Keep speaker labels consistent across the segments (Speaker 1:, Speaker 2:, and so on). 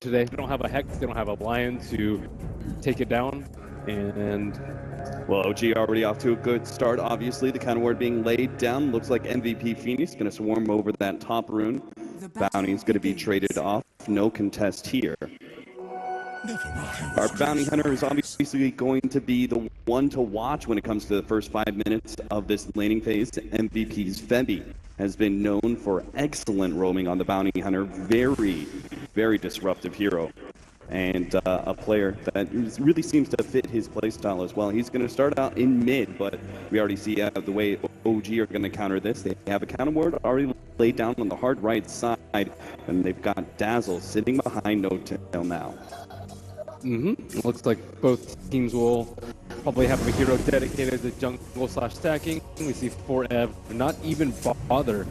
Speaker 1: today. They don't have a Hex, they don't have a Lion to take it down, and...
Speaker 2: Well, OG already off to a good start, obviously. The counter ward being laid down. Looks like MVP Phoenix going to swarm over that top rune. Bounty is going to be traded off. No contest here. Our bounty hunter is obviously going to be the one to watch when it comes to the first 5 minutes of this laning phase. MVP's Febby has been known for excellent roaming on the bounty hunter. Very, very disruptive hero. And a player that really seems to fit his playstyle as well. He's going to start out in mid, but we already see the way OG are going to counter this. They have a counter ward already laid down on the hard right side, and they've got Dazzle sitting behind No Tail now.
Speaker 1: Looks like both teams will probably have a hero dedicated to jungle / stacking. We see Forev not even bother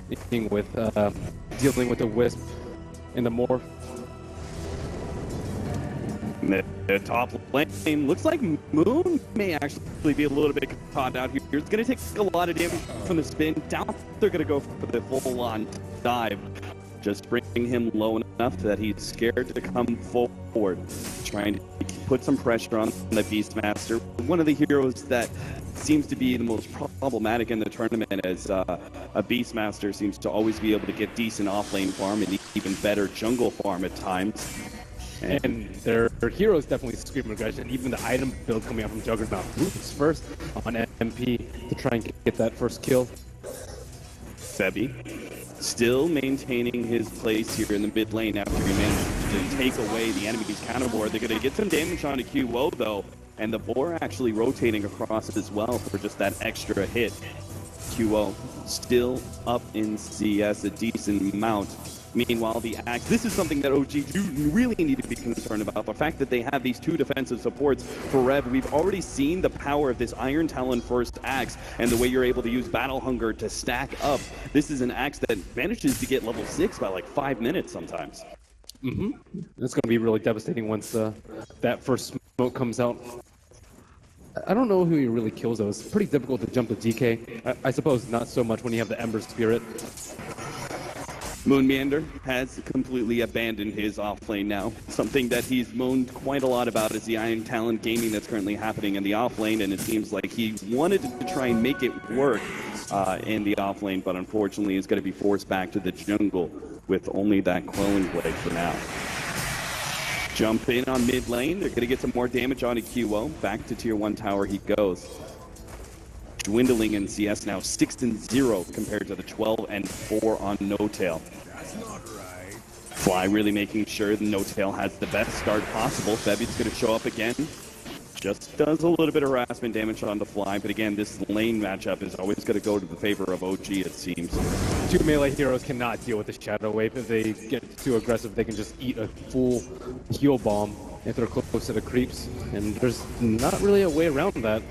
Speaker 1: with dealing with the Wisp in the Morph.
Speaker 2: The top lane looks like Moon may actually be a little bit caught out here. It's going to take a lot of damage from the spin. Down, they're going to go for the full-on dive. Just bring him low enough that he's scared to come forward. Trying to put some pressure on the Beastmaster. One of the heroes that seems to be the most problematic in the tournament, as a Beastmaster seems to always be able to get decent off-lane farm and even better jungle farm at times.
Speaker 1: And their heroes definitely scream aggression. Even the item build coming out from Juggermaut. Roots first on MP to try and get that first kill.
Speaker 2: Febby still maintaining his place here in the mid lane after he managed to take away the enemy's counter board. They're going to get some damage onto QO though, and the boar actually rotating across it as well for just that extra hit. QO still up in CS a decent amount. Meanwhile, the Axe, this is something that OG do really need to be concerned about. The fact that they have these two defensive supports for Rev. We've already seen the power of this Iron Talon first Axe and the way you're able to use Battle Hunger to stack up. This is an Axe that manages to get level 6 by like 5 minutes sometimes.
Speaker 1: It's going to be really devastating once that first smoke comes out. I don't know who he really kills though. It's pretty difficult to jump the DK. I suppose not so much when you have the Ember Spirit.
Speaker 2: Moonmeander has completely abandoned his off-lane now. Something that he's moaned quite a lot about is the Iron Talon gaming that's currently happening in the off-lane, and it seems like he wanted to try and make it work in the off-lane, but unfortunately is going to be forced back to the jungle with only that Quelling Blade for now. Jump in on mid lane, they're going to get some more damage on a QO. Back to tier 1 tower he goes. Dwindling in CS now, 6-0 compared to the 12-4 on No Tail. Fly really making sure No Tail has the best start possible. Febby's going to show up again. Just does a little bit of harassment damage on the Fly, but again, this lane matchup is always going to go to the favor of OG, it seems.
Speaker 1: Two melee heroes cannot deal with the Shadow Wave. If they get too aggressive, they can just eat a full heal bomb if they're close to the creeps, and there's not really a way around that.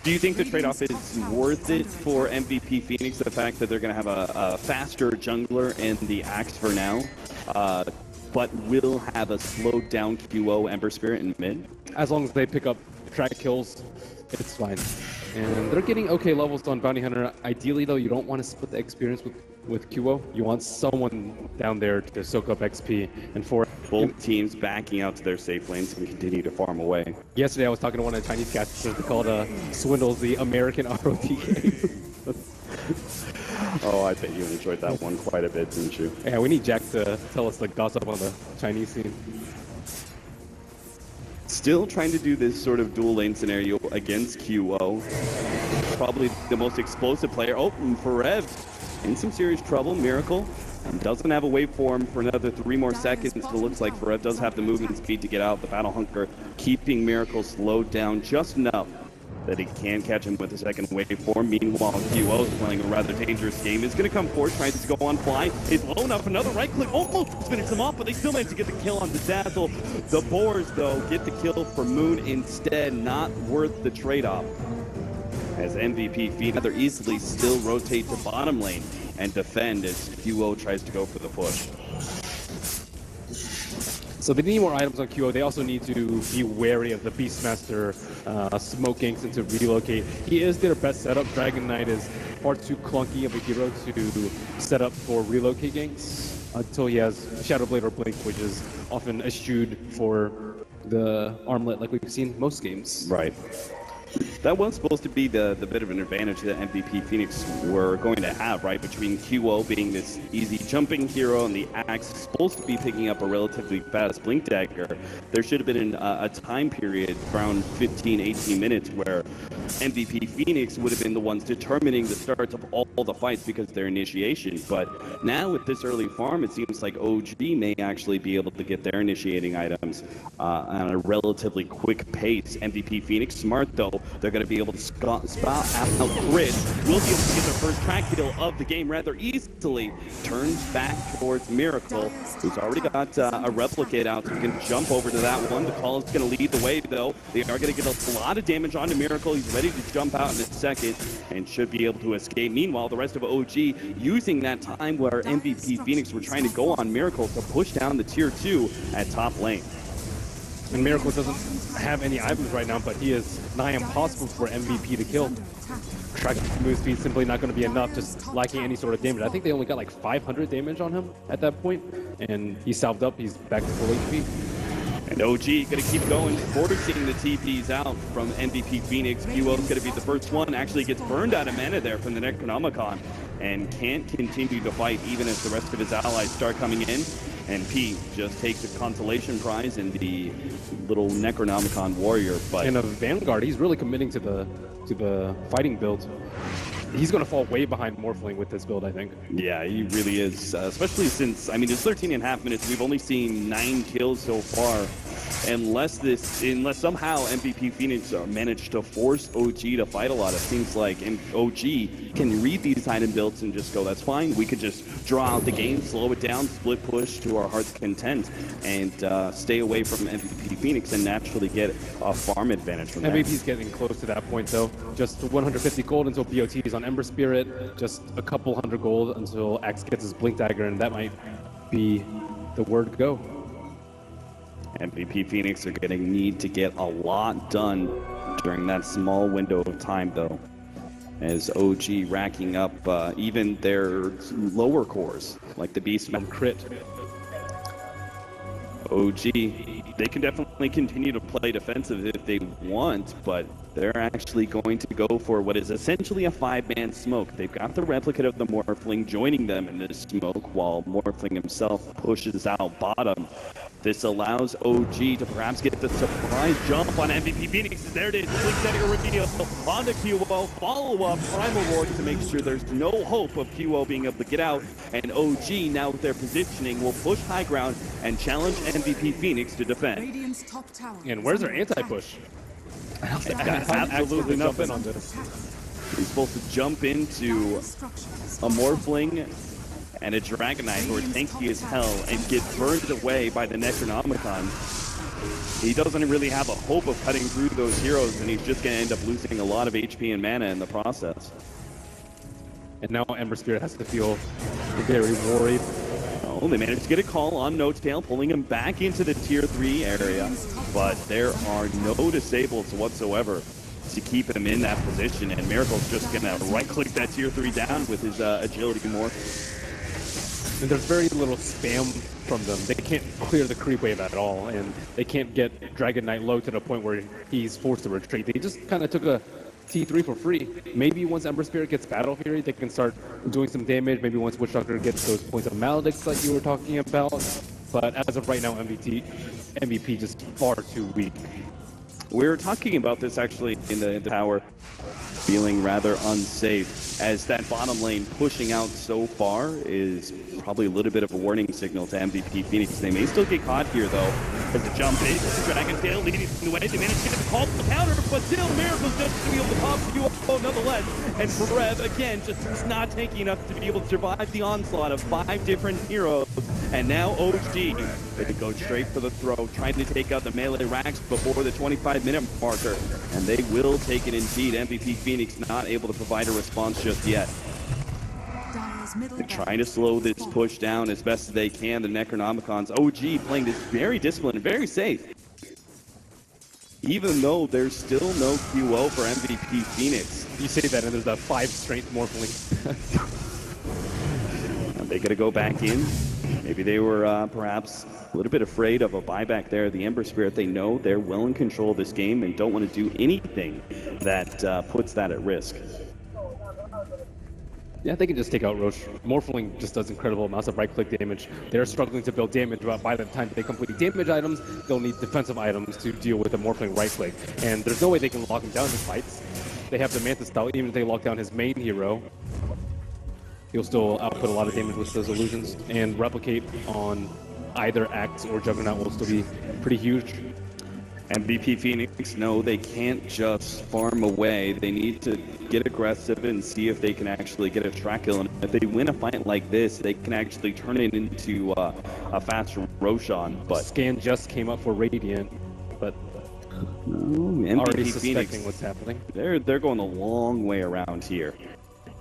Speaker 2: Do you think the trade-off is worth it for MVP Phoenix, the fact that they're going to have a faster jungler in the Axe for now, but will have a slowed down QO Ember Spirit in mid?
Speaker 1: As long as they pick up track kills, it's fine. And they're getting okay levels on Bounty Hunter. Ideally, though, you don't want to split the experience with QO. You want someone down there to soak up XP. And for
Speaker 2: both teams backing out to their safe lanes and continue to farm away.
Speaker 1: Yesterday, I was talking to one of the Chinese cats. They called Swindles the American ROTK.
Speaker 2: Oh, I bet you enjoyed that one quite a bit, didn't you?
Speaker 1: Yeah, we need Jack to tell us the gossip on the Chinese scene.
Speaker 2: Still trying to do this sort of dual lane scenario against QO. Probably the most explosive player. Oh, and Forev in some serious trouble. Miracle doesn't have a waveform for another 3 more seconds. It looks like Forev does have the movement speed to get out. The Battle Hunger keeping Miracle slowed down just enough that he can catch him with a second waveform. Meanwhile, QO is playing a rather dangerous game. Is going to come forward, tries to go on Fly. Is low enough, another right click, almost finishes him off, but they still manage to get the kill on the Dazzle. The Boars, though, get the kill for Moon instead. Not worth the trade-off. As MVP Phoenix rather easily still rotate to bottom lane and defend as QO tries to go for the push.
Speaker 1: So they need more items on QO. They also need to be wary of the Beastmaster smoke ganks and to relocate. He is their best setup. Dragon Knight is far too clunky of a hero to set up for relocate ganks. until he has Shadow Blade or Blink, which is often eschewed for the armlet like we've seen most games.
Speaker 2: Right. That was supposed to be the bit of an advantage that MVP Phoenix were going to have, right? Between QO being this easy jumping hero and the Axe supposed to be picking up a relatively fast Blink Dagger, there should have been a time period around 15, 18 minutes where MVP Phoenix would have been the ones determining the starts of all the fights because of their initiation. But now with this early farm, it seems like OG may actually be able to get their initiating items on a relatively quick pace. MVP Phoenix, smart though, they're going to be able to spot out Grid. Will be able to get their first track kill of the game rather easily. Turns back towards Miracle, who's already got a replicate out, so he can jump over to that one. The call is going to lead the way though. They are going to get a lot of damage onto Miracle. He's ready to jump out in a second and should be able to escape. Meanwhile, the rest of OG using that time where MVP Phoenix were trying to go on Miracle to push down the tier 2 at top lane.
Speaker 1: And Miracle doesn't have any items right now, but he is nigh impossible for MVP to kill. Track move speed simply not going to be enough, just lacking any sort of damage. I think they only got like 500 damage on him at that point, and he salved up, he's back to full HP.
Speaker 2: And OG going to keep going, forcing the TPs out from MVP Phoenix. QO is going to be the first one, actually gets burned out of mana there from the Necronomicon, and can't continue to fight even as the rest of his allies start coming in. And P just takes a consolation prize in the little Necronomicon warrior. But
Speaker 1: in a Vanguard, he's really committing to the fighting build. He's going to fall way behind Morphling with this build, I think.
Speaker 2: Yeah, he really is, especially since, I mean, it's 13.5 minutes. We've only seen 9 kills so far. Unless somehow MVP Phoenix managed to force OG to fight a lot, it seems like OG can read these item builds and just go, that's fine. We could just draw out the game, slow it down, split push to our heart's content, and stay away from MVP Phoenix and naturally get a farm advantage from that.
Speaker 1: MVP's getting close to that point, though. Just 150 gold until BOT is on Ember Spirit. Just a couple hundred gold until Axe gets his Blink Dagger, and that might be the word go.
Speaker 2: MVP Phoenix are going to need to get a lot done during that small window of time, though, as OG racking up even their lower cores, like the Beastmaster crit. OG, they can definitely continue to play defensive if they want, but they're actually going to go for what is essentially a 5-man smoke. They've got the replicate of the Morphling joining them in this smoke while Morphling himself pushes out bottom. This allows OG to perhaps get the surprise jump on MVP Phoenix. There it is, Blink Dagger reveal on the QO, follow-up Primal Roar to make sure there's no hope of QO being able to get out. And OG, now with their positioning, will push high ground and challenge MVP Phoenix to defend.
Speaker 1: And where's their anti-push?
Speaker 2: Absolutely nothing on this. He's supposed to jump into a Morphling and a Dragonite who are tanky as hell and get burned away by the Necronomicon. He doesn't really have a hope of cutting through those heroes, and he's just going to end up losing a lot of HP and mana in the process.
Speaker 1: And now Ember Spirit has to feel very worried.
Speaker 2: Oh, they managed to get a call on No-Tail, pulling him back into the tier 3 area, but there are no disables whatsoever to keep him in that position, and Miracle's just going to right-click that tier 3 down with his agility more.
Speaker 1: And there's very little spam from them. They can't clear the creep wave at all, and they can't get Dragon Knight low to the point where he's forced to retreat. They just kind of took a T3 for free. Maybe once Ember Spirit gets Battle Fury, they can start doing some damage. Maybe once Witch Doctor gets those points of Maledicts like you were talking about. But as of right now, MVP just far too weak.
Speaker 2: We were talking about this actually in the tower, feeling rather unsafe, as that bottom lane pushing out so far is probably a little bit of a warning signal to MVP Phoenix. They may still get caught here though, as the jump is, the Dragon Tail leading the way. They managed to get the call for the counter, but still Miracle's just to be able to pop QO nonetheless. And Forev again just not taking enough to be able to survive the onslaught of 5 different heroes. And now OG, they could go straight for the throw, trying to take out the melee racks before the 25-minute marker. And they will take it indeed. MVP Phoenix not able to provide a response just yet. They're trying to slow this push down as best as they can. The Necronomicons, OG playing this very disciplined and very safe. Even though there's still no QO for MVP Phoenix.
Speaker 1: You say that and there's a 5 strength Morphling.
Speaker 2: they going to go back in? Maybe they were perhaps a little bit afraid of a buyback there. The Ember Spirit, they know they're well in control of this game and don't want to do anything that puts that at risk.
Speaker 1: Yeah, they can just take out Roche. Morphling just does incredible amounts of right-click damage. They're struggling to build damage, but by the time they complete damage items, they'll need defensive items to deal with the Morphling right-click. And there's no way they can lock him down in fights. They have the Mantis style, even if they lock down his main hero. He'll still output a lot of damage with those illusions, and replicate on either Axe or Juggernaut will still be pretty huge.
Speaker 2: MVP Phoenix know they can't just farm away. They need to get aggressive and see if they can actually get a track kill. And if they win a fight like this, they can actually turn it into a faster Roshan. But
Speaker 1: Scan just came up for Radiant, but
Speaker 2: MVP
Speaker 1: already
Speaker 2: Phoenix,
Speaker 1: suspecting what's happening.
Speaker 2: They're going a long way around here.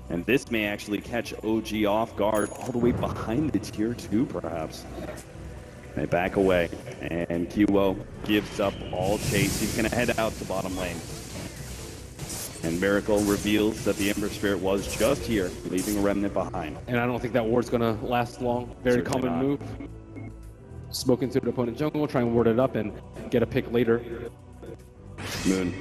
Speaker 2: And this may actually catch OG off guard all the way behind the tier 2, perhaps. They back away, and QO gives up all chase. He's going to head out to bottom lane. And Miracle reveals that the Ember Spirit was just here, leaving a remnant behind.
Speaker 1: And I don't think that ward's going to last long. Very
Speaker 2: Certainly
Speaker 1: common
Speaker 2: not.
Speaker 1: move. Smoke into the opponent jungle, try and ward it up, and get a pick later.
Speaker 2: Moon.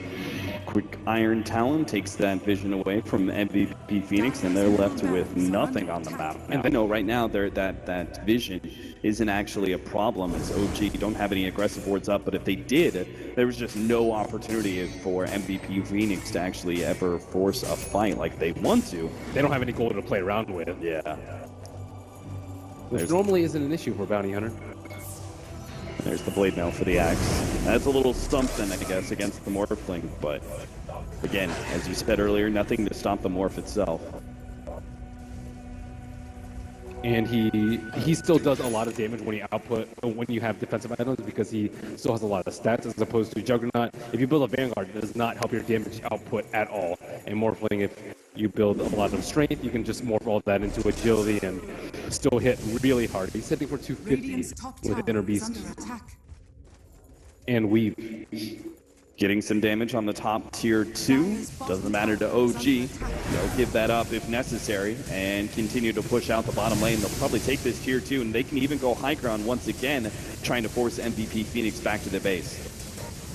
Speaker 2: Quick Iron Talon takes that vision away from MVP Phoenix, and they're left with nothing on the map. And I know right now that vision isn't actually a problem, as OG don't have any aggressive wards up, but if they did, there was just no opportunity for MVP Phoenix to actually ever force a fight like they want to.
Speaker 1: They don't have any gold to play around with.
Speaker 2: Yeah.
Speaker 1: Which normally isn't an issue for Bounty Hunter.
Speaker 2: There's the blade mail for the Axe. That's a little something, I guess, against the Morphling, but again, as you said earlier, nothing to stop the Morph itself.
Speaker 1: And he still does a lot of damage when you have defensive items, because he still has a lot of stats as opposed to Juggernaut. If you build a Vanguard, it does not help your damage output at all. And Morphling, if you build a lot of strength, you can just morph all that into agility and still hit really hard. He's hitting for 250 with Inner Beast and Weave.
Speaker 2: Getting some damage on the top tier 2. Doesn't matter to OG. They'll give that up if necessary and continue to push out the bottom lane. They'll probably take this tier 2, and they can even go high ground once again, trying to force MVP Phoenix back to the base.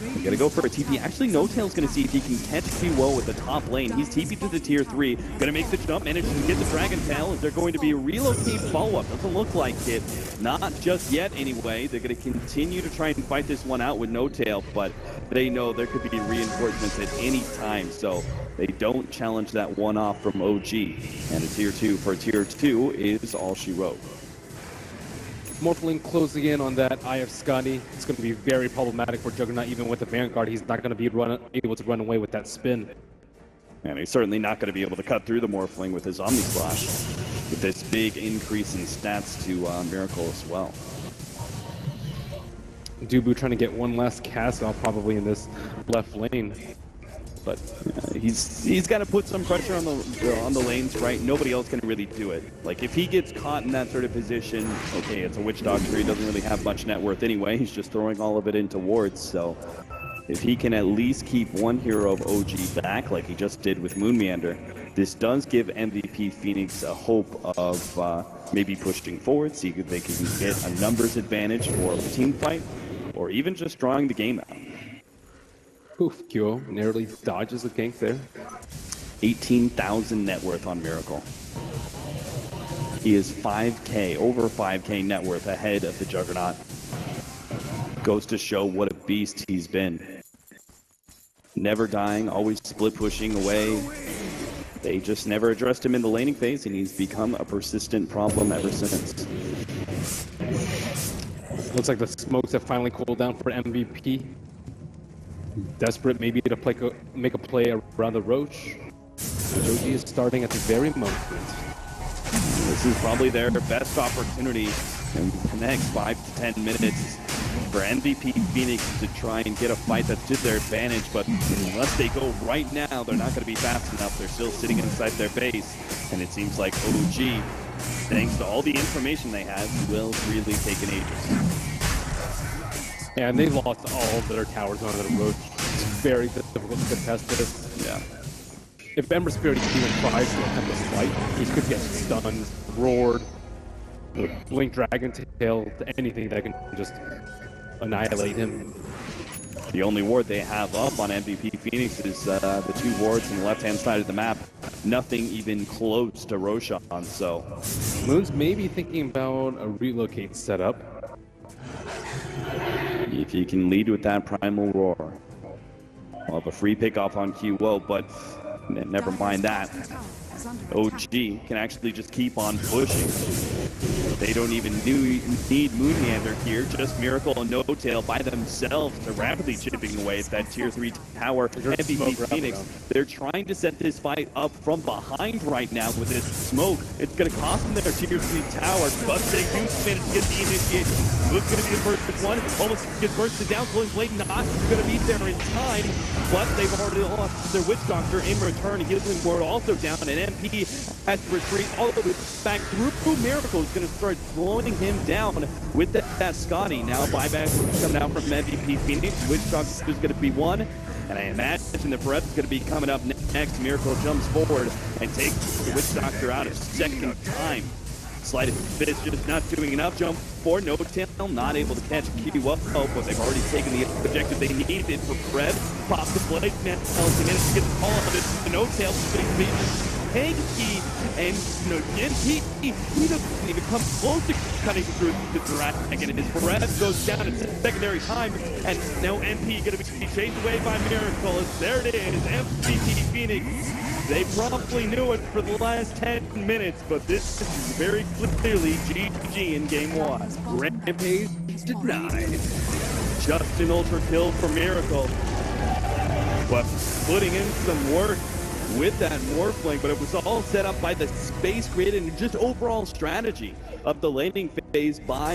Speaker 2: They're gonna go for a TP. Actually, No Tail's gonna see if he can catch QO with the top lane. He's TP to the tier 3. Gonna make the jump, manages to get the Dragon Tail. Is there going to be a relocate follow-up? Doesn't look like it. Not just yet, anyway. They're gonna continue to try and fight this one out with No Tail, but they know there could be reinforcements at any time, so they don't challenge that one off from OG. And a tier 2 for tier 2 is all she wrote.
Speaker 1: Morphling closing in on that Eye of Scotty. It's going to be very problematic for Juggernaut. Even with the Vanguard, he's not going to be able to run away with that spin.
Speaker 2: And he's certainly not going to be able to cut through the Morphling with his Omni Slash, with this big increase in stats to Miracle as well.
Speaker 1: DUBU trying to get one last cast off probably in this left lane. But
Speaker 2: he's got to put some pressure on the lanes, right? Nobody else can really do it. Like, if he gets caught in that sort of position, okay, it's a Witch Doctor. He doesn't really have much net worth anyway. He's just throwing all of it into wards. So if he can at least keep one hero of OG back, like he just did with Moon Meander, this does give MVP Phoenix a hope of maybe pushing forward, see if they can get a numbers advantage for a team fight, or even just drawing the game out.
Speaker 1: Oof, QO narrowly dodges the gank there.
Speaker 2: 18,000 net worth on Miracle. He is 5K, over 5K net worth ahead of the Juggernaut. Goes to show what a beast he's been. Never dying, always split pushing away. They just never addressed him in the laning phase, and he's become a persistent problem ever since.
Speaker 1: Looks like the smokes have finally cooled down for MVP. Desperate maybe to make a play around the Roach. OG is starting at the very moment.
Speaker 2: This is probably their best opportunity in the next 5 to 10 minutes for MVP Phoenix to try and get a fight that's to their advantage, but unless they go right now, they're not going to be fast enough. They're still sitting inside their base, and it seems like OG, thanks to all the information they have, will really take an ages.
Speaker 1: And they lost all of their towers on the Roach. It's very difficult to contest this.
Speaker 2: Yeah.
Speaker 1: If Ember Spirit even tries to attempt a fight, he could get stunned, roared, Blink Dragon Tail to anything that can just annihilate him.
Speaker 2: The only ward they have up on MVP Phoenix is the 2 wards on the left-hand side of the map. Nothing even close to Roshan, so...
Speaker 1: Moon's maybe thinking about a relocate setup.
Speaker 2: If he can lead with that Primal Roar. We'll have a free pickoff on QO, but never mind that. OG can actually just keep on pushing. They don't even need Moonhander here, just Miracle and No Tail by themselves. They're rapidly chipping away at that tier 3 tower. MVP Phoenix, they're trying to set this fight up from behind right now with this smoke. It's going to cost them their tier 3 tower, but they do manage to get the initiation. Who's going to be the first one? Almost gets bursted down. Glowing Blade not going to be there in time, but they've already lost their Witch Doctor in return. Healing Ward also down, and MP has to retreat all the way back through. Miracle is going to start slowing him down with that Scotty. Now buyback coming out from MVP Phoenix. Witch Doctor is going to be one, and I imagine the Forev is going to be coming up next. Miracle jumps forward and takes the Witch Doctor out a second time. Sleight of Fist just not doing enough. Jump forward, No Tail not able to catch Q up. Oh, but they've already taken the objective they needed for Forev. Pops the blade, man, he managed to get the call on it. The No Tail tanky, and MP, he doesn't even come close to cutting through the dragon, and his Forev goes down at secondary time, and now MP going to be chased away by Miracle. As there it is, MVP Phoenix. They probably knew it for the last 10 minutes, but this is very clearly GG in game 1. Rampage denied. Just an ultra kill for Miracle. But putting in some work with that Morphling, but it was all set up by the space grid and just overall strategy of the laning phase by